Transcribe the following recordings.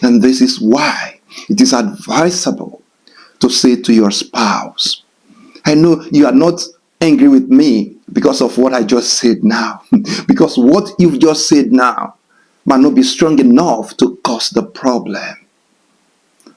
And this is why it is advisable to say to your spouse, I know you are not angry with me because of what I just said now. Because what you've just said now might not be strong enough to cause the problem.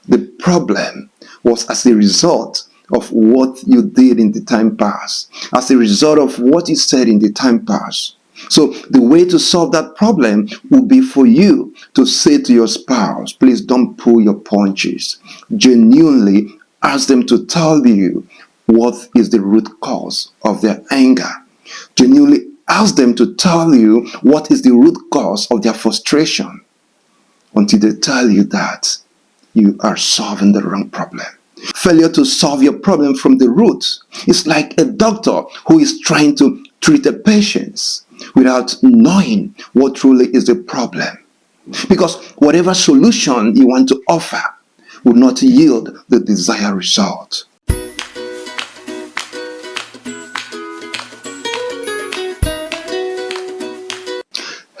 The problem was as a result of what you did in the time past, as a result of what you said in the time past. So the way to solve that problem would be for you to say to your spouse, please don't pull your punches. Genuinely ask them to tell you what is the root cause of their anger. Genuinely ask them to tell you what is the root cause of their frustration. Until they tell you that, you are solving the wrong problem. Failure to solve your problem from the root is like a doctor who is trying to treat a patient without knowing what truly is the problem. Because whatever solution you want to offer will not yield the desired result.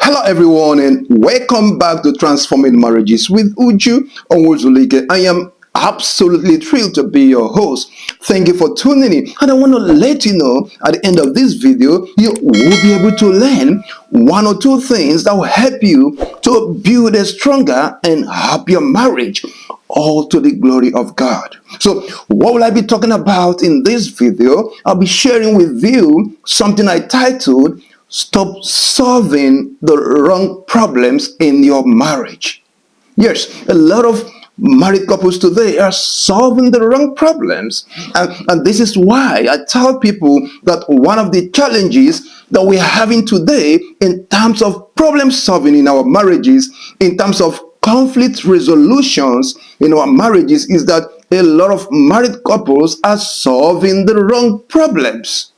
Hello everyone, and welcome back to Transforming Marriages with Uju Onwuzulike. I am absolutely thrilled to be your host. Thank you for tuning in, and I want to let you know at the end of this video you will be able to learn one or two things that will help you to build a stronger and happier marriage, all to the glory of God. So what will I be talking about in this video? I'll be sharing with you something I titled Stop Solving the Wrong Problems in Your Marriage. Yes, a lot of married couples today are solving the wrong problems. And this is why I tell people that one of the challenges that we're having today in terms of problem solving in our marriages, in terms of conflict resolutions in our marriages, is that a lot of married couples are solving the wrong problems.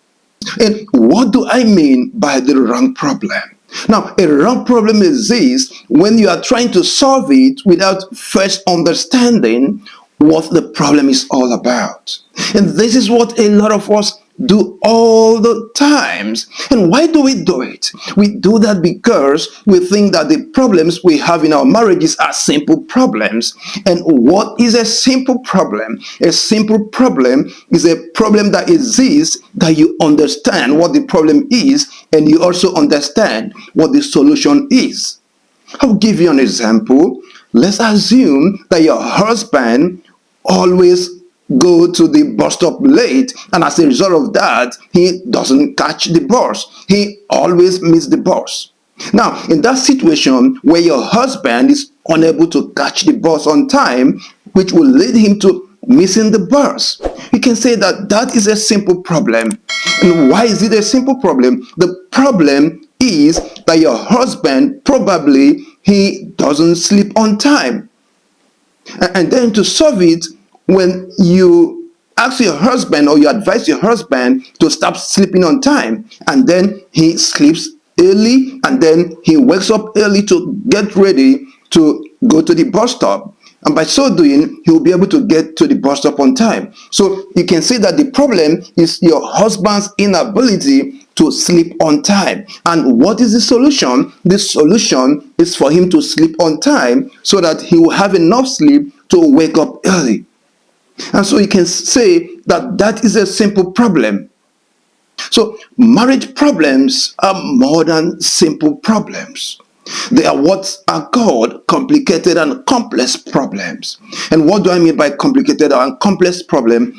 And what do I mean by the wrong problem? Now, a wrong problem exists when you are trying to solve it without first understanding what the problem is all about. And this is what a lot of us do all the times. And why do we do it? We do that because we think that the problems we have in our marriages are simple problems. And what is a simple problem? A simple problem is a problem that exists that you understand what the problem is, and you also understand what the solution is. I'll give you an example. Let's assume that your husband always go to the bus stop late, and as a result of that, he doesn't catch the bus. He always misses the bus. Now, in that situation where your husband is unable to catch the bus on time, which will lead him to missing the bus, you can say that that is a simple problem. And why is it a simple problem? The problem is that your husband probably he doesn't sleep on time. And then to solve it, when you ask your husband or you advise your husband to stop sleeping on time, and then he sleeps early, and then he wakes up early to get ready to go to the bus stop, and by so doing he will be able to get to the bus stop on time. So you can see that the problem is your husband's inability to sleep on time. And what is the solution? The solution is for him to sleep on time so that he will have enough sleep to wake up early. And so you can say that that is a simple problem. So marriage problems are more than simple problems. They are what are called complicated and complex problems. And what do I mean by complicated and complex problem?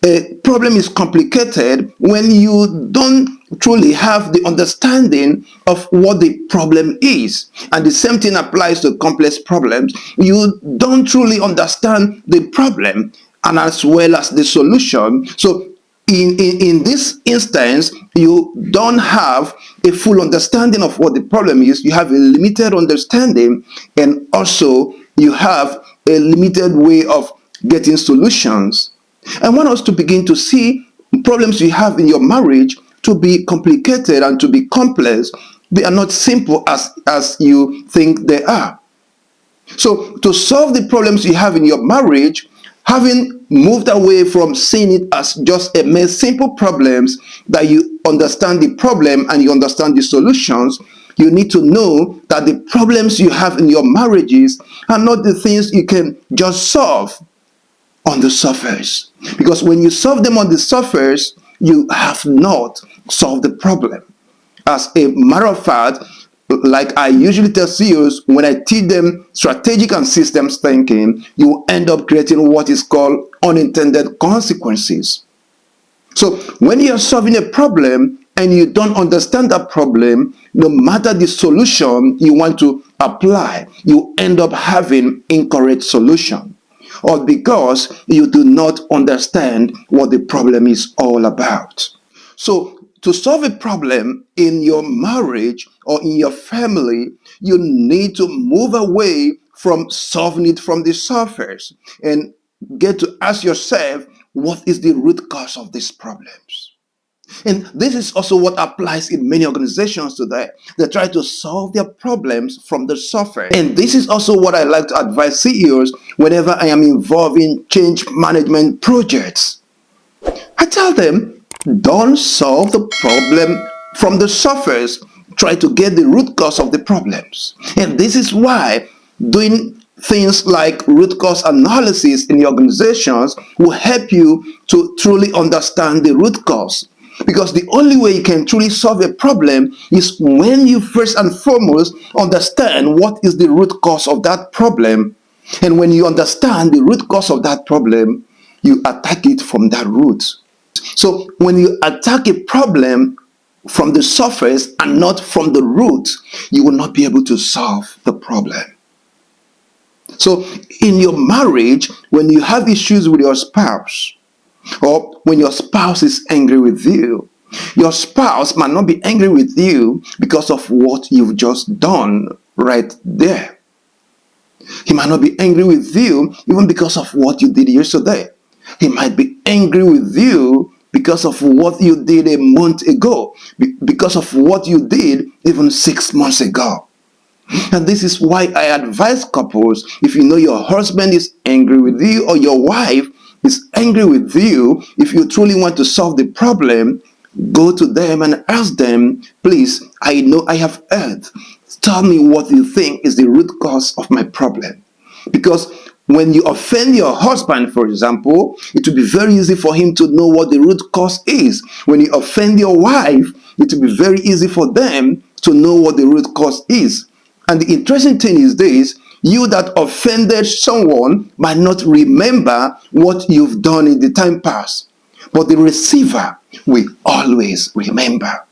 A problem is complicated when you don't truly have the understanding of what the problem is. And the same thing applies to complex problems. You don't truly understand the problem and as well as the solution. So in this instance, you don't have a full understanding of what the problem is. You have a limited understanding, and also you have a limited way of getting solutions. I want us to begin to see problems you have in your marriage to be complicated and to be complex. They are not simple as you think they are. So to solve the problems you have in your marriage, having moved away from seeing it as just a simple problems, that you understand the problem and you understand the solutions, You need to know that the problems you have in your marriages are not the things you can just solve on the surface. Because when you solve them on the surface, you have not solved the problem. As a matter of fact, like I usually tell CEOs, when I teach them strategic and systems thinking, you end up creating what is called unintended consequences. So when you're solving a problem and you don't understand that problem, no matter the solution you want to apply, you end up having incorrect solution. Or because you do not understand what the problem is all about. So to solve a problem in your marriage or in your family, you need to move away from solving it from the surface and get to ask yourself, what is the root cause of these problems? And this is also what applies in many organizations today. They try to solve their problems from the surface. And this is also what I like to advise CEOs whenever I am involved in change management projects. I tell them, don't solve the problem from the surface. Try to get the root cause of the problems. And this is why doing things like root cause analysis in your organizations will help you to truly understand the root cause. Because the only way you can truly solve a problem is when you first and foremost understand what is the root cause of that problem. And when you understand the root cause of that problem, you attack it from that root. So when you attack a problem from the surface and not from the root, you will not be able to solve the problem. So in your marriage, when you have issues with your spouse, or when your spouse is angry with you, your spouse might not be angry with you because of what you've just done right there. He might not be angry with you even because of what you did yesterday. He might be angry with you because of what you did a month ago, because of what you did even 6 months ago. And this is why I advise couples, if you know your husband is angry with you or your wife is angry with you, if you truly want to solve the problem, go to them and ask them, please, I know I have heard. Tell me what you think is the root cause of my problem. Because when you offend your husband, for example, it will be very easy for him to know what the root cause is. When you offend your wife, it will be very easy for them to know what the root cause is. And the interesting thing is this, you that offended someone might not remember what you've done in the time past, but the receiver will always remember.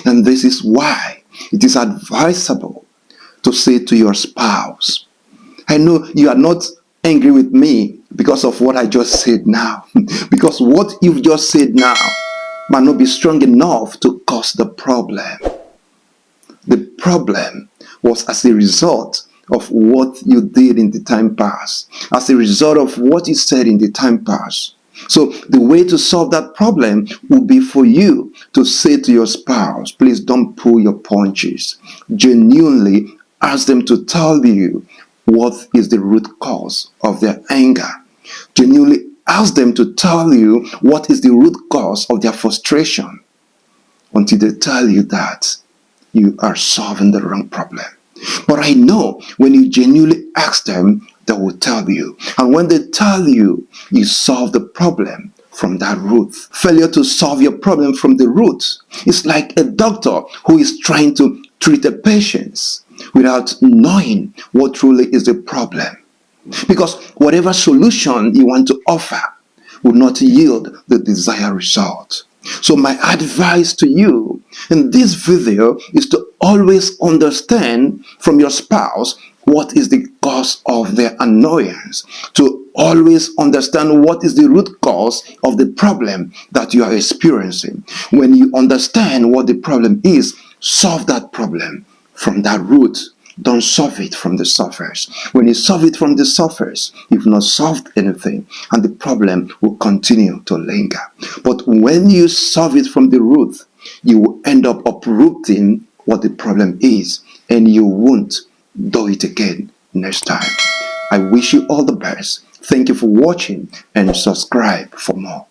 And this is why it is advisable to say to your spouse, I know you are not angry with me because of what I just said now, because what you've just said now might not be strong enough to cause the problem. The problem was as a result of what you did in the time past, as a result of what you said in the time past. So the way to solve that problem would be for you to say to your spouse, please don't pull your punches. Genuinely ask them to tell you what is the root cause of their anger. Genuinely ask them to tell you what is the root cause of their frustration. Until they tell you that, you are solving the wrong problem. But I know when you genuinely ask them, they will tell you. And when they tell you, you solve the problem from that root. Failure to solve your problem from the root is like a doctor who is trying to treat a patient without knowing what truly is the problem. Because whatever solution you want to offer will not yield the desired result. So my advice to you in this video is to always understand from your spouse what is the cause of their annoyance, to always understand what is the root cause of the problem that you are experiencing. When you understand what the problem is, solve that problem from that root. Don't solve it from the surface. When you solve it from the surface, you've not solved anything, and the problem will continue to linger. But when you solve it from the root, you will end up uprooting what the problem is, and you won't do it again next time. I wish you all the best. Thank you for watching, and subscribe for more.